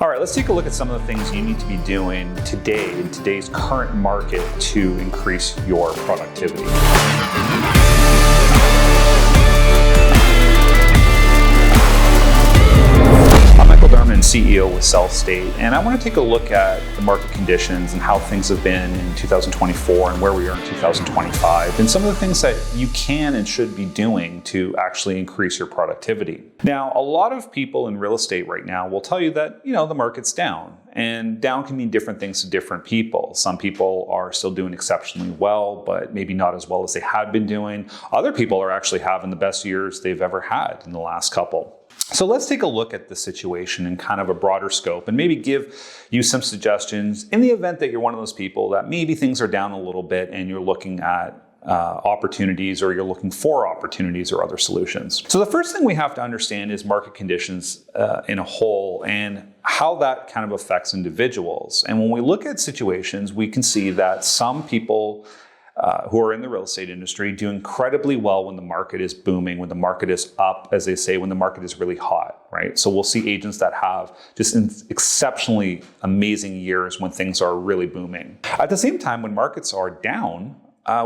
All right, let's take a look at some of the things you need to be doing today in today's current market to increase your productivity. CEO with Sellstate, and I want to take a look at the market conditions and how things have been in 2024 and where we are in 2025, and some of the things that you can and should be doing to actually increase your productivity. Now, a lot of people in real estate right now will tell you that, the market's down, and down can mean different things to different people. Some people are still doing exceptionally well, but maybe not as well as they had been doing. Other people are actually having the best years they've ever had in the last couple. So let's take a look at the situation in kind of a broader scope and maybe give you some suggestions in the event that you're one of those people that maybe things are down a little bit and you're looking at opportunities, or you're looking for opportunities or other solutions. So the first thing we have to understand is market conditions in a whole and how that kind of affects individuals. And when we look at situations, we can see that some people who are in the real estate industry do incredibly well when the market is booming, when the market is up, as they say, when the market is really hot, right? So we'll see agents that have just exceptionally amazing years when things are really booming. At the same time, when markets are down,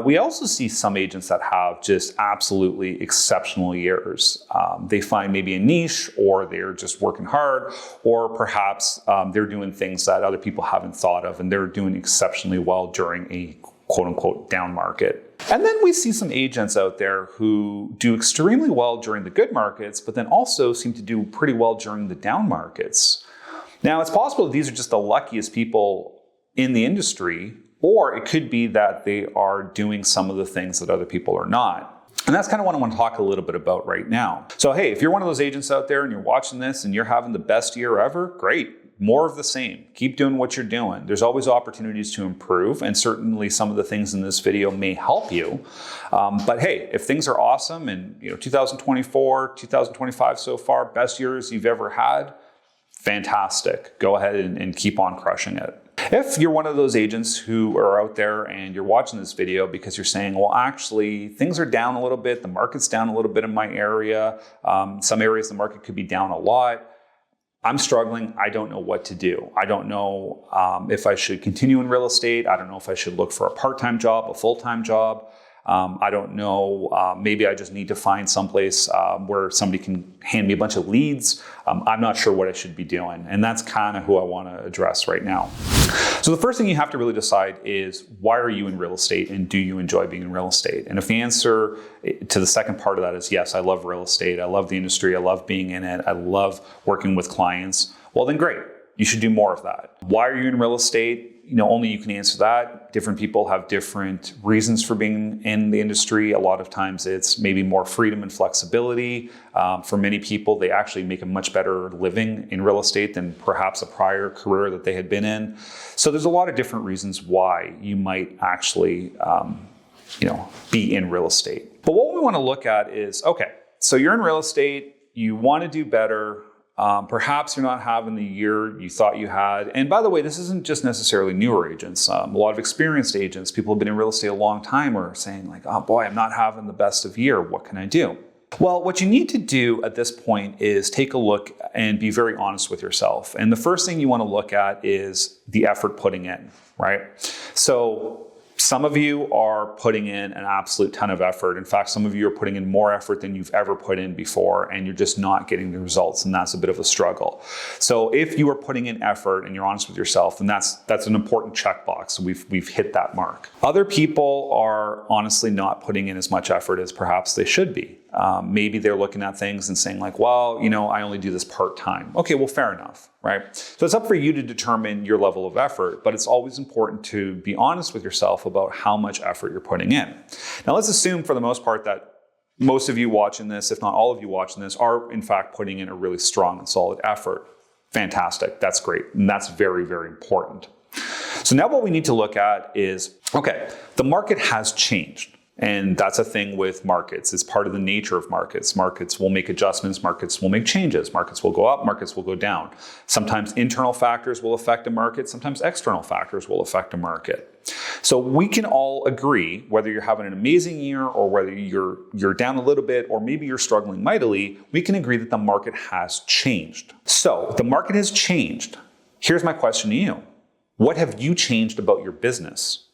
we also see some agents that have just absolutely exceptional years. They find maybe a niche, or they're just working hard, or perhaps they're doing things that other people haven't thought of, and they're doing exceptionally well during a quote-unquote down market. And then we see some agents out there who do extremely well during the good markets, but then also seem to do pretty well during the down markets. Now, it's possible that these are just the luckiest people in the industry, or it could be that they are doing some of the things that other people are not. And that's kind of what I want to talk a little bit about right now. So, hey, if you're one of those agents out there and you're watching this and you're having the best year ever, great. More of the same. Keep doing what you're doing. There's always opportunities to improve, and certainly some of the things in this video may help you. But hey, if things are awesome and 2024, 2025 so far, best years you've ever had, fantastic. Go ahead and keep on crushing it. If you're one of those agents who are out there and you're watching this video because you're saying, well, actually, things are down a little bit, the market's down a little bit in my area, some areas the market could be down a lot, I'm struggling. I don't know what to do. I don't know if I should continue in real estate. I don't know if I should look for a part-time job, a full-time job. I don't know. Maybe I just need to find someplace where somebody can hand me a bunch of leads. I'm not sure what I should be doing. And that's kind of who I want to address right now. So the first thing you have to really decide is, why are you in real estate, and do you enjoy being in real estate? And if the answer to the second part of that is yes, I love real estate, I love the industry, I love being in it, I love working with clients, well then great. You should do more of that. Why are you in real estate? Only you can answer that. Different people have different reasons for being in the industry. A lot of times it's maybe more freedom and flexibility. For many people, they actually make a much better living in real estate than perhaps a prior career that they had been in. So there's a lot of different reasons why you might actually, be in real estate. But what we want to look at is, okay, so you're in real estate, you want to do better. Perhaps you're not having the year you thought you had. And by the way, this isn't just necessarily newer agents. A lot of experienced agents, people who have been in real estate a long time, are saying like, oh boy, I'm not having the best of year. What can I do? Well, what you need to do at this point is take a look and be very honest with yourself. And the first thing you want to look at is the effort putting in, right? So some of you are putting in an absolute ton of effort. In fact, some of you are putting in more effort than you've ever put in before, and you're just not getting the results, and that's a bit of a struggle. So if you are putting in effort and you're honest with yourself, then that's an important checkbox. We've hit that mark. Other people are honestly not putting in as much effort as perhaps they should be. Maybe they're looking at things and saying like, well, I only do this part-time. Okay, well, fair enough, right? So it's up for you to determine your level of effort, but it's always important to be honest with yourself about how much effort you're putting in. Now, let's assume for the most part that most of you watching this, if not all of you watching this, are in fact putting in a really strong and solid effort. Fantastic, that's great, and that's very, very important. So now what we need to look at is, okay, the market has changed. And that's a thing with markets. It's part of the nature of markets. Markets will make adjustments. Markets will make changes. Markets will go up. Markets will go down. Sometimes internal factors will affect a market. Sometimes external factors will affect a market. So we can all agree, whether you're having an amazing year or whether you're down a little bit or maybe you're struggling mightily, we can agree that the market has changed. So the market has changed. Here's my question to you. What have you changed about your business?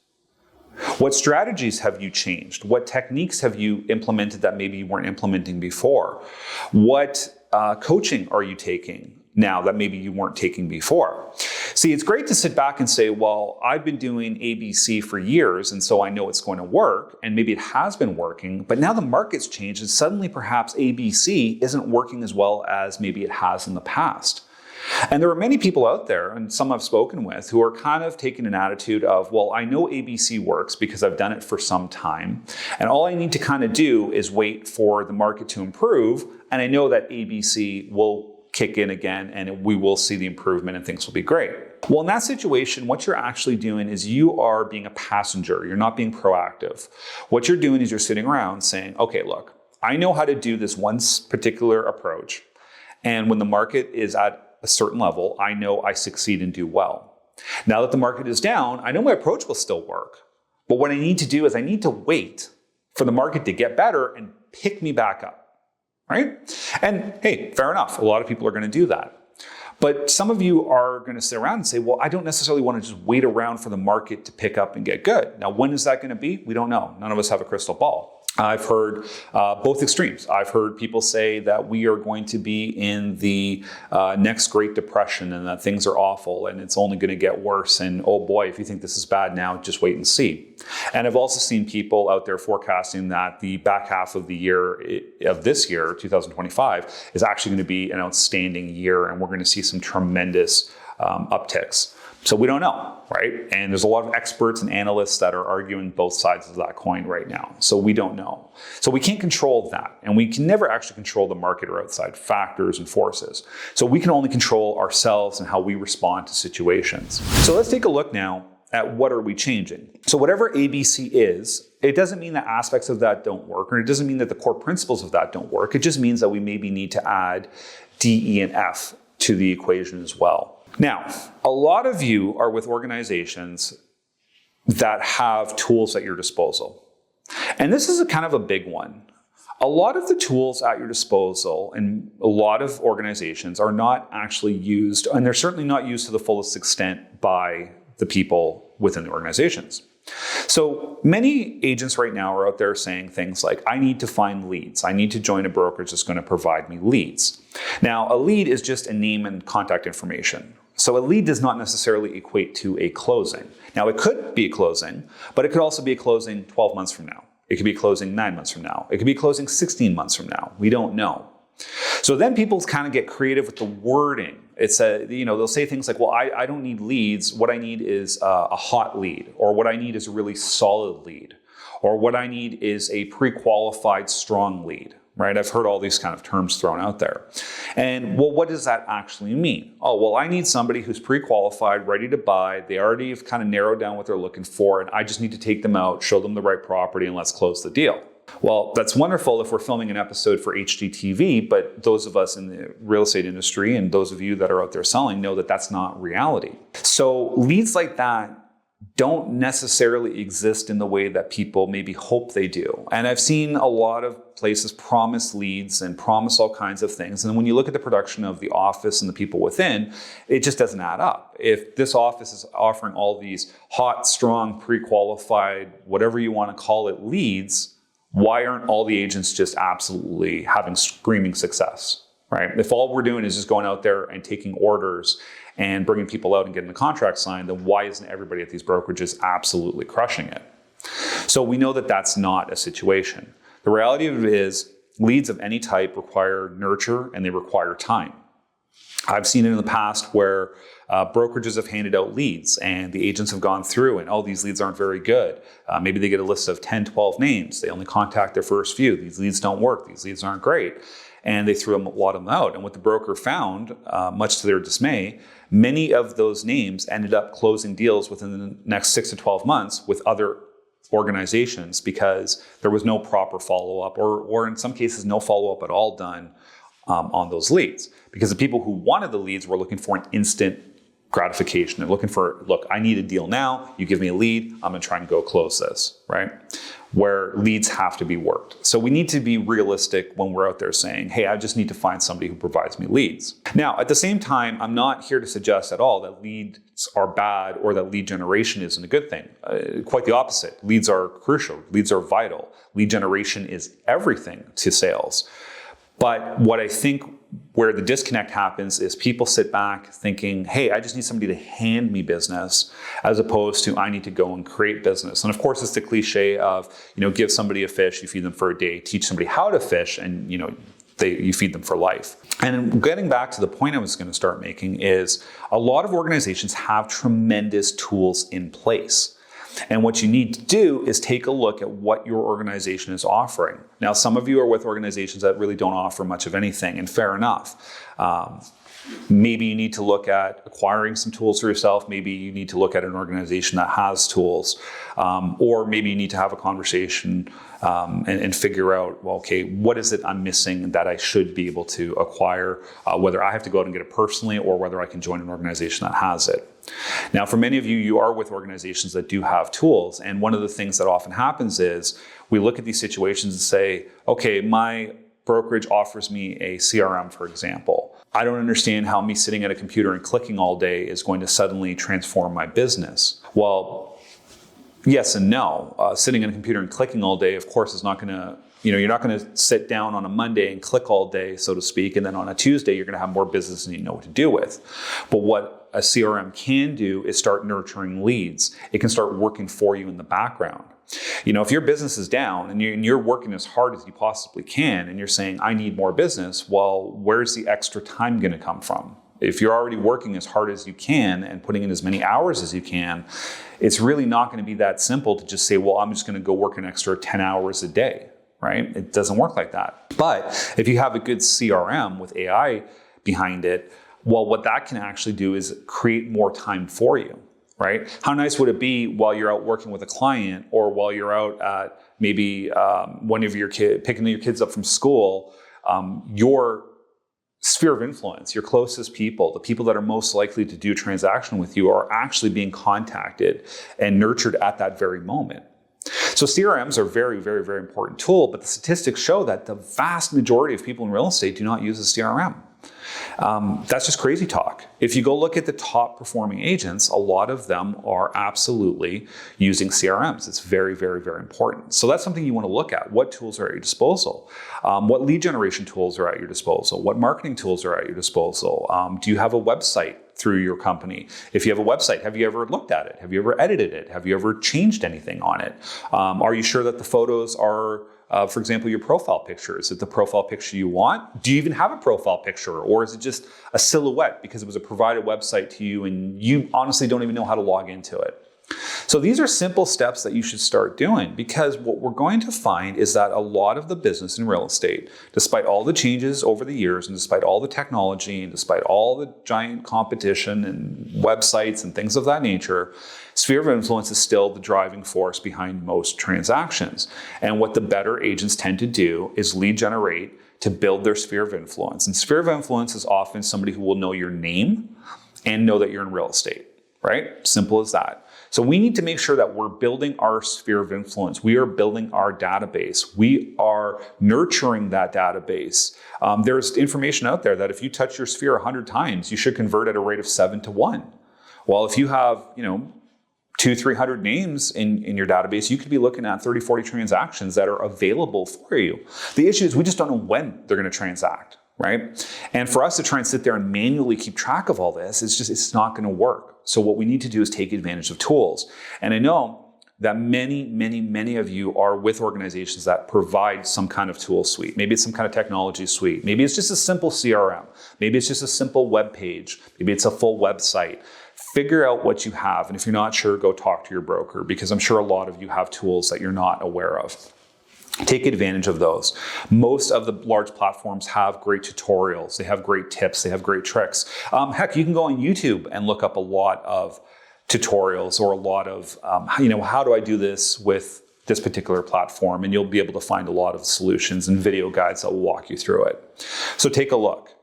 What strategies have you changed? What techniques have you implemented that maybe you weren't implementing before? What coaching are you taking now that maybe you weren't taking before? See, it's great to sit back and say, well, I've been doing ABC for years, and so I know it's going to work, and maybe it has been working, but now the market's changed, and suddenly perhaps ABC isn't working as well as maybe it has in the past. And there are many people out there, and some I've spoken with, who are kind of taking an attitude of, well, I know ABC works because I've done it for some time, and all I need to kind of do is wait for the market to improve, and I know that ABC will kick in again and we will see the improvement and things will be great. Well, in that situation, what you're actually doing is you are being a passenger. You're not being proactive. What you're doing is you're sitting around saying, okay, look, I know how to do this one particular approach. And when the market is at a certain level, I know I succeed and do well. Now that the market is down, I know my approach will still work. But what I need to do is I need to wait for the market to get better and pick me back up. Right? And hey, fair enough. A lot of people are going to do that. But some of you are going to sit around and say, well, I don't necessarily want to just wait around for the market to pick up and get good. Now, when is that going to be? We don't know. None of us have a crystal ball. I've heard both extremes. I've heard people say that we are going to be in the next Great Depression and that things are awful and it's only going to get worse. And oh boy, if you think this is bad now, just wait and see. And I've also seen people out there forecasting that the back half of the year, of this year, 2025, is actually going to be an outstanding year and we're going to see some tremendous upticks. So we don't know, right? And there's a lot of experts and analysts that are arguing both sides of that coin right now. So we don't know. So we can't control that. And we can never actually control the market or outside factors and forces. So we can only control ourselves and how we respond to situations. So let's take a look now at what are we changing. So whatever ABC is, it doesn't mean that aspects of that don't work, or it doesn't mean that the core principles of that don't work. It just means that we maybe need to add D, E, and F to the equation as well. Now, a lot of you are with organizations that have tools at your disposal. And this is a kind of a big one. A lot of the tools at your disposal in a lot of organizations are not actually used, and they're certainly not used to the fullest extent by the people within the organizations. So many agents right now are out there saying things like, I need to find leads. I need to join a brokerage that's going to provide me leads. Now, a lead is just a name and contact information. So a lead does not necessarily equate to a closing. Now, it could be a closing, but it could also be a closing 12 months from now. It could be a closing 9 months from now. It could be a closing 16 months from now. We don't know. So then people kind of get creative with the wording. They'll say things like, well, I don't need leads. What I need is a hot lead, or what I need is a really solid lead, or what I need is a pre-qualified strong lead, right? I've heard all these kind of terms thrown out there. And well, what does that actually mean? Oh, well, I need somebody who's pre-qualified, ready to buy. They already have kind of narrowed down what they're looking for, and I just need to take them out, show them the right property, and let's close the deal. Well, that's wonderful if we're filming an episode for HGTV, but those of us in the real estate industry and those of you that are out there selling know that that's not reality. So leads like that don't necessarily exist in the way that people maybe hope they do. And I've seen a lot of places promise leads and promise all kinds of things. And when you look at the production of the office and the people within, it just doesn't add up. If this office is offering all these hot, strong, pre-qualified, whatever you want to call it, leads, why aren't all the agents just absolutely having screaming success, right? If all we're doing is just going out there and taking orders and bringing people out and getting the contract signed, then why isn't everybody at these brokerages absolutely crushing it? So we know that that's not a situation. The reality of it is leads of any type require nurture and they require time. I've seen it in the past where brokerages have handed out leads and the agents have gone through and, oh, these leads aren't very good. Maybe they get a list of 10, 12 names. They only contact their first few. These leads don't work. These leads aren't great. And they threw a lot of them out. And what the broker found, much to their dismay, many of those names ended up closing deals within the next 6 to 12 months with other organizations because there was no proper follow-up or in some cases no follow-up at all done on those leads, because the people who wanted the leads were looking for an instant gratification. They're looking for, look, I need a deal now. You give me a lead. I'm going to try and go close this, right? Where leads have to be worked. So we need to be realistic when we're out there saying, hey, I just need to find somebody who provides me leads. Now, at the same time, I'm not here to suggest at all that leads are bad or that lead generation isn't a good thing. Quite the opposite. Leads are crucial. Leads are vital. Lead generation is everything to sales. But what I think where the disconnect happens is people sit back thinking, hey, I just need somebody to hand me business, as opposed to I need to go and create business. And of course, it's the cliche of, give somebody a fish, you feed them for a day, teach somebody how to fish, and you feed them for life. And getting back to the point I was going to start making is a lot of organizations have tremendous tools in place. And what you need to do is take a look at what your organization is offering. Now, some of you are with organizations that really don't offer much of anything, and fair enough. Maybe you need to look at acquiring some tools for yourself. Maybe you need to look at an organization that has tools. Or maybe you need to have a conversation and figure out, well, okay, what is it I'm missing that I should be able to acquire, whether I have to go out and get it personally or whether I can join an organization that has it. Now, for many of you, you are with organizations that do have tools. And one of the things that often happens is we look at these situations and say, okay, my brokerage offers me a CRM, for example. I don't understand how me sitting at a computer and clicking all day is going to suddenly transform my business. Well, yes and no. Sitting at a computer and clicking all day, of course, is not going to, you're not going to sit down on a Monday and click all day, so to speak, and then on a Tuesday, you're going to have more business than you know what to do with. But what a CRM can do is start nurturing leads. It can start working for you in the background. If your business is down and you're working as hard as you possibly can and you're saying, I need more business, well, where's the extra time going to come from? If you're already working as hard as you can and putting in as many hours as you can, it's really not going to be that simple to just say, well, I'm just going to go work an extra 10 hours a day, right? It doesn't work like that. But if you have a good CRM with AI behind it, well, what that can actually do is create more time for you, right? How nice would it be while you're out working with a client or while you're out at maybe one of your kids, picking your kids up from school, your sphere of influence, your closest people, the people that are most likely to do a transaction with you are actually being contacted and nurtured at that very moment. So CRMs are a very, very, very important tool, but the statistics show that the vast majority of people in real estate do not use a CRM. That's just crazy talk. If you go look at the top performing agents, a lot of them are absolutely using CRMs. It's very, very, very important. So that's something you want to look at. What tools are at your disposal? What lead generation tools are at your disposal? What marketing tools are at your disposal? Do you have a website through your company? If you have a website, have you ever looked at it? Have you ever edited it? Have you ever changed anything on it? Are you sure that the photos are, for example, your profile picture? Is it the profile picture you want? Do you even have a profile picture? Or is it just a silhouette because it was a provided website to you and you honestly don't even know how to log into it? So these are simple steps that you should start doing, because what we're going to find is that a lot of the business in real estate, despite all the changes over the years and despite all the technology and despite all the giant competition and websites and things of that nature, sphere of influence is still the driving force behind most transactions. And what the better agents tend to do is lead generate to build their sphere of influence. And sphere of influence is often somebody who will know your name and know that you're in real estate, right? Simple as that. So we need to make sure that we're building our sphere of influence. We are building our database. We are nurturing that database. There's information out there that if you touch your sphere 100 times, you should convert at a rate of 7 to 1. Well, if you have, 200-300 names in your database, you could be looking at 30-40 transactions that are available for you. The issue is we just don't know when they're going to transact, right? And for us to try and sit there and manually keep track of all this, it's not going to work. So what we need to do is take advantage of tools. And I know that many of you are with organizations that provide some kind of tool suite. Maybe it's some kind of technology suite. Maybe it's just a simple CRM. Maybe it's just a simple web page. Maybe it's a full website. Figure out what you have. And if you're not sure, go talk to your broker, because I'm sure a lot of you have tools that you're not aware of. Take advantage of those. Most of the large platforms have great tutorials. They have great tips. They have great tricks. Heck, you can go on YouTube and look up a lot of tutorials or a lot of, how do I do this with this particular platform? And you'll be able to find a lot of solutions and video guides that will walk you through it. So take a look.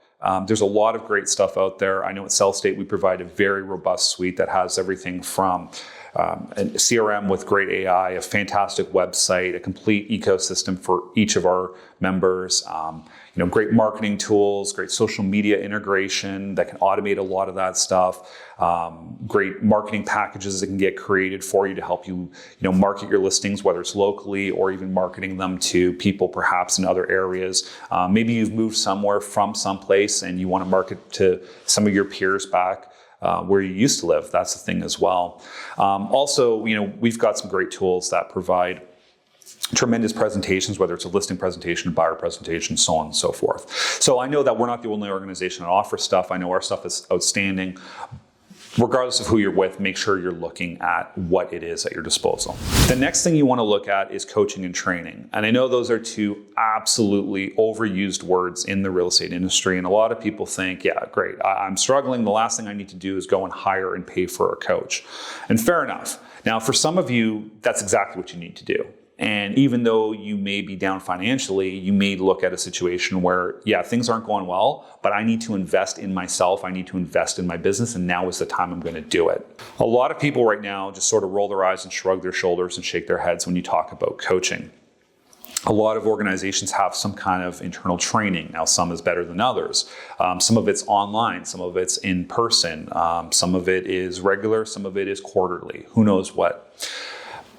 There's a lot of great stuff out there. I know at Sellstate we provide a very robust suite that has everything from a CRM with great AI, a fantastic website, a complete ecosystem for each of our members, great marketing tools, great social media integration that can automate a lot of that stuff, great marketing packages that can get created for you to help you, market your listings, whether it's locally or even marketing them to people perhaps in other areas. Maybe you've moved somewhere from someplace and you want to market to some of your peers back where you used to live. That's the thing as well. Also, we've got some great tools that provide tremendous presentations, whether it's a listing presentation, buyer presentation, so on and so forth. So I know that we're not the only organization that offers stuff. I know our stuff is outstanding. Regardless of who you're with, make sure you're looking at what it is at your disposal. The next thing you want to look at is coaching and training. And I know those are two absolutely overused words in the real estate industry. And a lot of people think, yeah, great, I'm struggling. The last thing I need to do is go and hire and pay for a coach. And fair enough. Now, for some of you, that's exactly what you need to do. And even though you may be down financially, you may look at a situation where, yeah, things aren't going well, but I need to invest in myself. I need to invest in my business. And now is the time I'm going to do it. A lot of people right now just sort of roll their eyes and shrug their shoulders and shake their heads when you talk about coaching. A lot of organizations have some kind of internal training. Now, some is better than others. Some of it's online, some of it's in person. Some of it is regular, some of it is quarterly. Who knows what?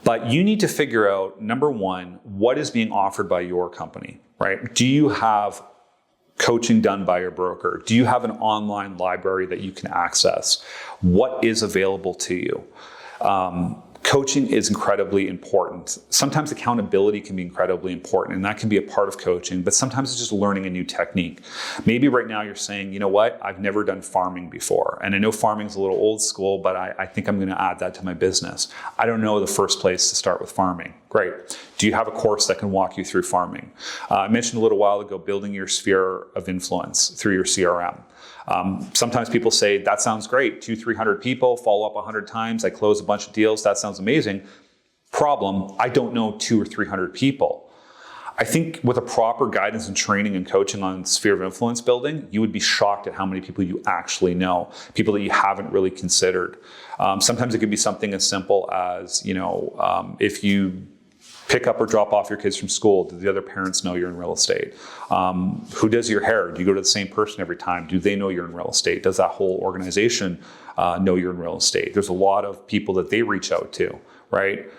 But you need to figure out, number one, what is being offered by your company, right? Do you have coaching done by your broker? Do you have an online library that you can access? What is available to you? Coaching is incredibly important. Sometimes accountability can be incredibly important, and that can be a part of coaching, but sometimes it's just learning a new technique. Maybe right now you're saying, you know what, I've never done farming before. And I know farming's a little old school, but I think I'm going to add that to my business. I don't know the first place to start with farming. Great. Do you have a course that can walk you through farming? I mentioned a little while ago, building your sphere of influence through your CRM. Sometimes people say, that sounds great. 200-300 people, follow up 100 times. I close a bunch of deals. That sounds amazing. Problem, I don't know 200 or 300 people. I think with a proper guidance and training and coaching on sphere of influence building, you would be shocked at how many people you actually know, people that you haven't really considered. Sometimes it could be something as simple as, if you pick up or drop off your kids from school, do the other parents know you're in real estate? Who does your hair? Do you go to the same person every time? Do they know you're in real estate? Does that whole organization know you're in real estate? There's a lot of people that they reach out to, right?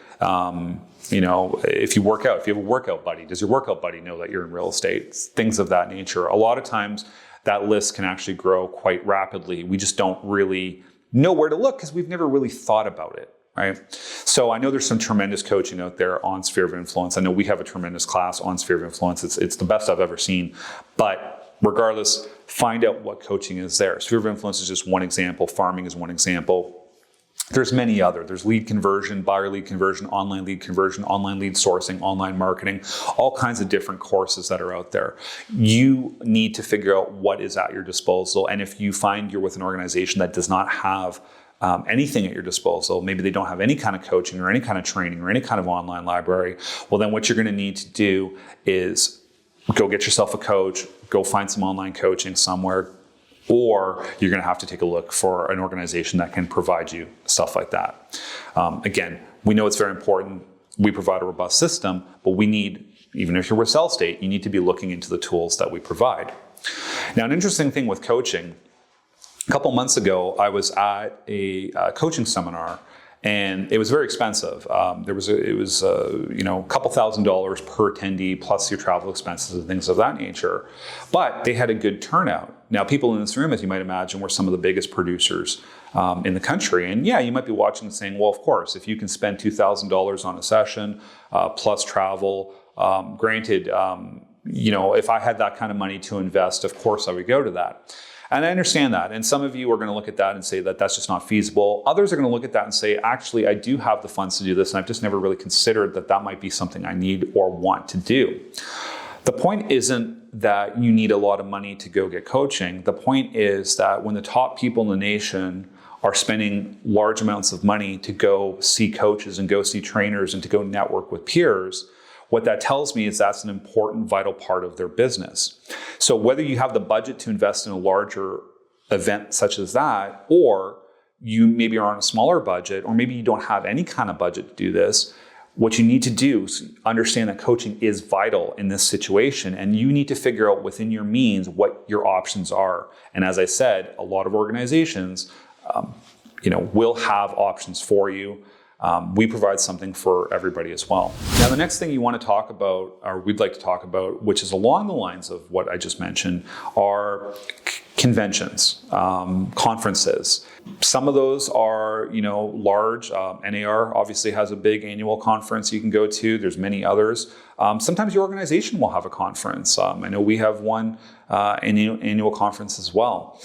If you work out, if you have a workout buddy, does your workout buddy know that you're in real estate? Things of that nature. A lot of times that list can actually grow quite rapidly. We just don't really know where to look because we've never really thought about it. Right? So I know there's some tremendous coaching out there on sphere of influence. I know we have a tremendous class on sphere of influence. It's the best I've ever seen. But regardless, find out what coaching is there. Sphere of influence is just one example. Farming is one example. There's many other. There's lead conversion, buyer lead conversion, online lead sourcing, online marketing, all kinds of different courses that are out there. You need to figure out what is at your disposal. And if you find you're with an organization that does not have anything at your disposal, maybe they don't have any kind of coaching or any kind of training or any kind of online library, well, then what you're going to need to do is go get yourself a coach, go find some online coaching somewhere, or you're going to have to take a look for an organization that can provide you stuff like that. Again, we know it's very important. We provide a robust system, but we need, even if you're with Sellstate, you need to be looking into the tools that we provide. Now, an interesting thing with coaching, a couple months ago, I was at a coaching seminar, and it was very expensive. It was a couple $1,000s per attendee, plus your travel expenses and things of that nature. But they had a good turnout. Now, people in this room, as you might imagine, were some of the biggest producers in the country. And yeah, you might be watching and saying, well, of course, if you can spend $2,000 on a session plus travel, granted, if I had that kind of money to invest, of course I would go to that. And I understand that. And some of you are going to look at that and say that that's just not feasible. Others are going to look at that and say, actually, I do have the funds to do this, and I've just never really considered that that might be something I need or want to do. The point isn't that you need a lot of money to go get coaching. The point is that when the top people in the nation are spending large amounts of money to go see coaches and go see trainers and to go network with peers, what that tells me is that's an important, vital part of their business. So whether you have the budget to invest in a larger event such as that, or you maybe are on a smaller budget, or maybe you don't have any kind of budget to do this, what you need to do is understand that coaching is vital in this situation, and you need to figure out within your means what your options are. And as I said, a lot of organizations, will have options for you. We provide something for everybody as well. Now, the next thing you want to talk about, or we'd like to talk about, which is along the lines of what I just mentioned, are conventions, conferences. Some of those are, large. NAR obviously has a big annual conference you can go to. There's many others. Sometimes your organization will have a conference. I know we have one annual conference as well.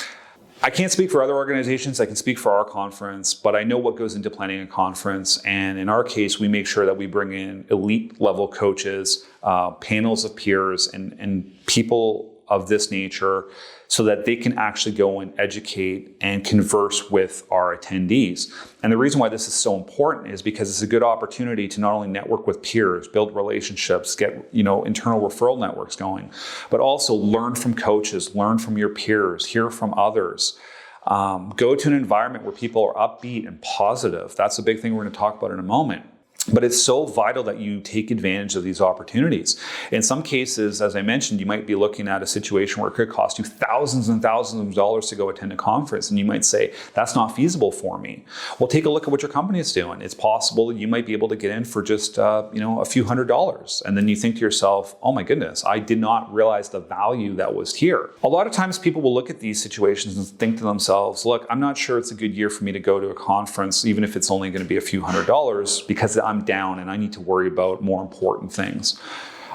I can't speak for other organizations. I can speak for our conference, but I know what goes into planning a conference. And in our case, we make sure that we bring in elite level coaches, panels of peers, and people of this nature so that they can actually go and educate and converse with our attendees. And the reason why this is so important is because it's a good opportunity to not only network with peers, build relationships, get internal referral networks going, but also learn from coaches, learn from your peers, hear from others. Go to an environment where people are upbeat and positive. That's a big thing we're going to talk about in a moment. But it's so vital that you take advantage of these opportunities. In some cases, as I mentioned, you might be looking at a situation where it could cost you thousands and thousands of dollars to go attend a conference, and you might say, that's not feasible for me. Well, take a look at what your company is doing. It's possible that you might be able to get in for just a few $100s. And then you think to yourself, oh my goodness, I did not realize the value that was here. A lot of times people will look at these situations and think to themselves, look, I'm not sure it's a good year for me to go to a conference, even if it's only going to be a few $100s, because I'm down and I need to worry about more important things.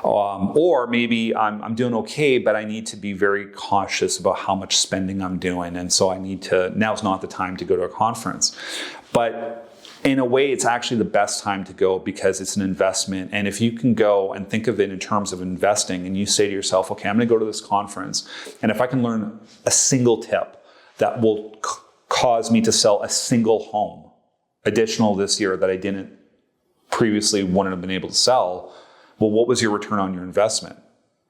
Or maybe I'm doing okay, but I need to be very cautious about how much spending I'm doing. And so now's not the time to go to a conference. But in a way, it's actually the best time to go because it's an investment. And if you can go and think of it in terms of investing, and you say to yourself, okay, I'm going to go to this conference, and if I can learn a single tip that will cause me to sell a single home additional this year that I didn't previously wouldn't have been able to sell, well, what was your return on your investment,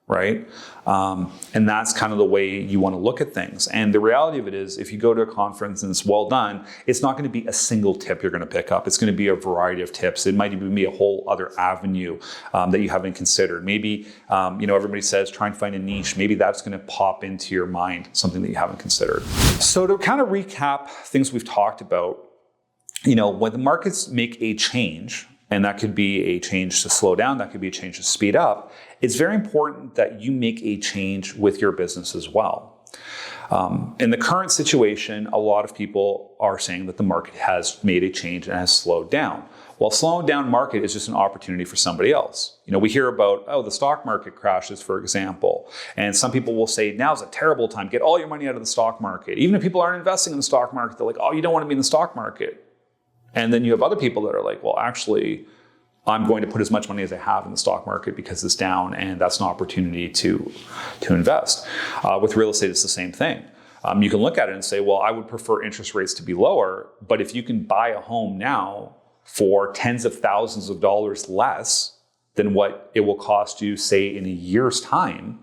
right? And that's kind of the way you want to look at things. And the reality of it is, if you go to a conference and it's well done, it's not going to be a single tip you're going to pick up. It's going to be a variety of tips. It might even be a whole other avenue that you haven't considered. Maybe, everybody says try and find a niche. Maybe that's going to pop into your mind, something that you haven't considered. So to kind of recap things we've talked about, when the markets make a change, and that could be a change to slow down, that could be a change to speed up, it's very important that you make a change with your business as well. In the current situation, a lot of people are saying that the market has made a change and has slowed down. Well, slowing down market is just an opportunity for somebody else. We hear about, the stock market crashes, for example. And some people will say, now's a terrible time. Get all your money out of the stock market. Even if people aren't investing in the stock market, they're like, you don't want to be in the stock market. And then you have other people that are like, well, actually, I'm going to put as much money as I have in the stock market because it's down, and that's an opportunity to invest. With real estate, it's the same thing. You can look at it and say, well, I would prefer interest rates to be lower, but if you can buy a home now for tens of thousands of dollars less than what it will cost you, say, in a year's time,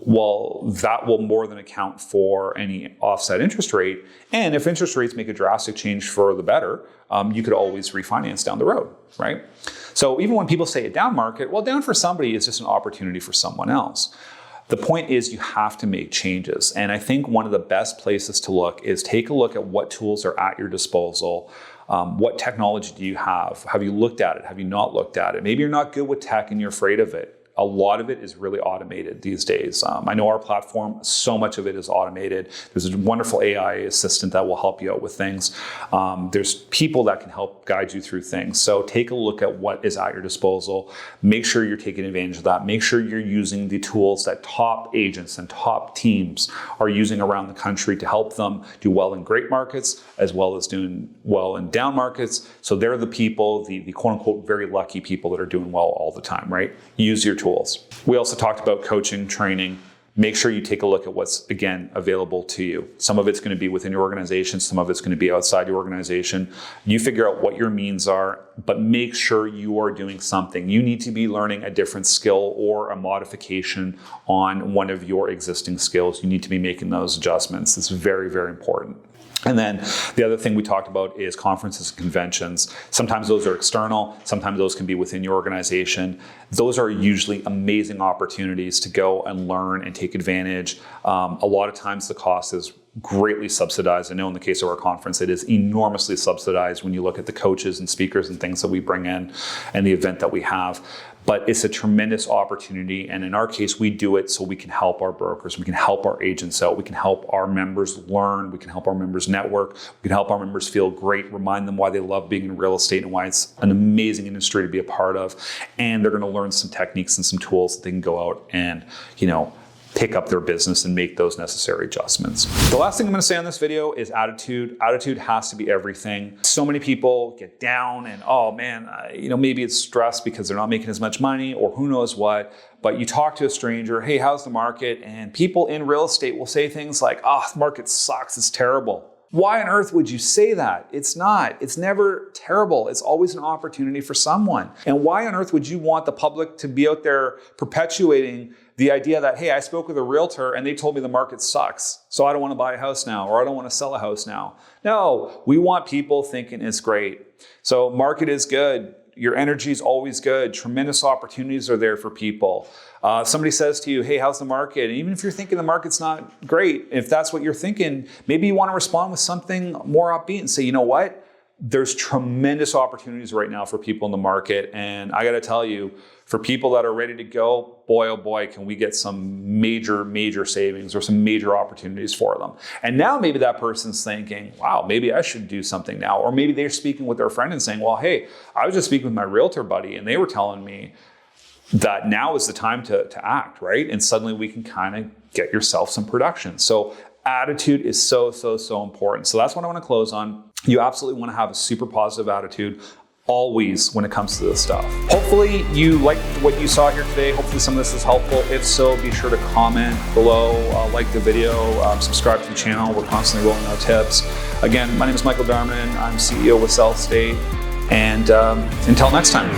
well, that will more than account for any offset interest rate. And if interest rates make a drastic change for the better, you could always refinance down the road, right? So even when people say a down market, well, down for somebody is just an opportunity for someone else. The point is you have to make changes. And I think one of the best places to look is take a look at what tools are at your disposal. What technology do you have? Have you looked at it? Have you not looked at it? Maybe you're not good with tech and you're afraid of it. A lot of it is really automated these days. I know our platform, so much of it is automated. There's a wonderful AI assistant that will help you out with things. There's people that can help guide you through things. So take a look at what is at your disposal. Make sure you're taking advantage of that. Make sure you're using the tools that top agents and top teams are using around the country to help them do well in great markets as well as doing well in down markets. So they're the people, the quote unquote very lucky people that are doing well all the time, right? Use your tools. We also talked about coaching, training, make sure you take a look at what's, again, available to you. Some of it's going to be within your organization. Some of it's going to be outside your organization. You figure out what your means are, but make sure you are doing something. You need to be learning a different skill or a modification on one of your existing skills. You need to be making those adjustments. It's very, very important. And then the other thing we talked about is conferences and conventions. Sometimes those are external. Sometimes those can be within your organization. Those are usually amazing opportunities to go and learn and take advantage. A lot of times the cost is greatly subsidized. I know in the case of our conference, it is enormously subsidized when you look at the coaches and speakers and things that we bring in and the event that we have. But it's a tremendous opportunity. And in our case, we do it so we can help our brokers. We can help our agents out. We can help our members learn. We can help our members network. We can help our members feel great, remind them why they love being in real estate and why it's an amazing industry to be a part of. And they're going to learn some techniques and some tools that they can go out and, pick up their business and make those necessary adjustments. The last thing I'm going to say on this video is attitude. Attitude has to be everything. So many people get down and, oh man, maybe it's stress because they're not making as much money or who knows what. But you talk to a stranger, hey, how's the market? And people in real estate will say things like, oh, the market sucks, it's terrible. Why on earth would you say that? It's not. It's never terrible. It's always an opportunity for someone. And why on earth would you want the public to be out there perpetuating the idea that, hey, I spoke with a realtor and they told me the market sucks, so I don't want to buy a house now, or I don't want to sell a house now. No, we want people thinking it's great. So market is good. Your energy is always good. Tremendous opportunities are there for people. Somebody says to you, hey, how's the market? And even if you're thinking the market's not great, if that's what you're thinking, maybe you want to respond with something more upbeat and say, you know what? There's tremendous opportunities right now for people in the market. And I got to tell you, for people that are ready to go, boy, oh boy, can we get some major, major savings or some major opportunities for them. And now maybe that person's thinking, wow, maybe I should do something now. Or maybe they're speaking with their friend and saying, well, hey, I was just speaking with my realtor buddy and they were telling me that now is the time to act, right? And suddenly we can kind of get yourself some production. So attitude is so, so, so important. So that's what I want to close on. You absolutely want to have a super positive attitude always when it comes to this stuff. Hopefully you liked what you saw here today. Hopefully some of this is helpful. If so, be sure to comment below, like the video, subscribe to the channel. We're constantly rolling out tips. Again, my name is Michael Darman. I'm CEO with Sellstate. And until next time.